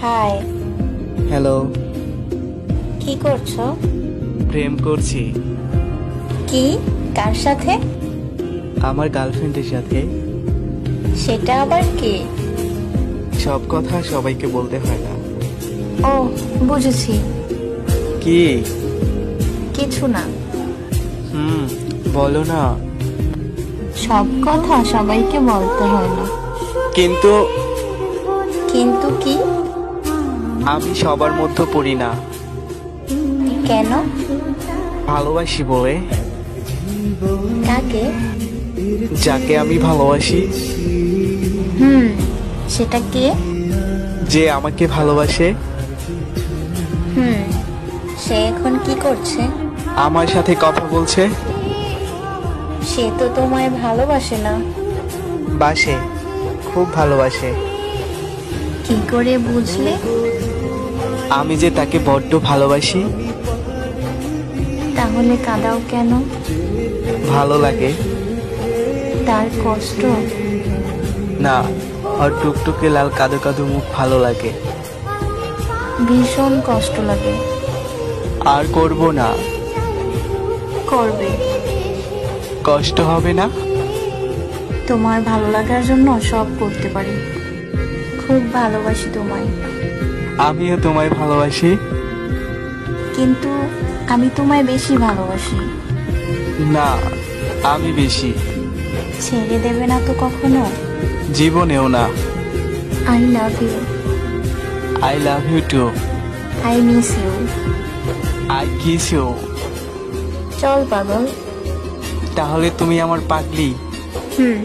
High. Hello. কি করছো? প্রেম করছি। কি? কার সাথে? আমার গার্লফ্রেন্ডের সাথে। সেটা আবার কি? সব কথা সবাইকে বলতে হয় না। ও, বুঝেছি। কি? কিছু না। বলো না। সব কথা সবাইকে বলতে হয় না। কিন্তু কিন্তু কি? আমি সবার মধ্যে পড়ি না। কেন? ভালোবাসি বলে। কাকে? যাকে আমি ভালোবাসি। সেটা কে? যে আমাকে ভালোবাসে। সে এখন কি করছে? আমার সাথে কথা বলছে। সে তো তোমায় ভালোবাসে না। বাসে, খুব ভালোবাসে। কি করে বুঝলে? আমি যে তাকে বড্ড ভালোবাসি। তাহলে কাঁদাও কেন? ভালো লাগে। তার কষ্ট? না, ওর টুকটুকে লাল কাদো কাদো মুখ ভালো লাগে। ভীষণ কষ্ট লাগে। আর করব না। করবে। কষ্ট হবে না? তোমার ভালো লাগার জন্য সব করতে পারি। খুব ভালোবাসি তোমায়। আমিও তোমায় ভালোবাসি। কিন্তু আমি তোমায় বেশি ভালোবাসি। না, আমি বেশি। ছেড়ে দেবে না তো কখনো? জীবনেও না। I love you. I love you too. I miss you. I kiss you. চল পাগল। তাহলে তুমি আমার পাগলি। হুম।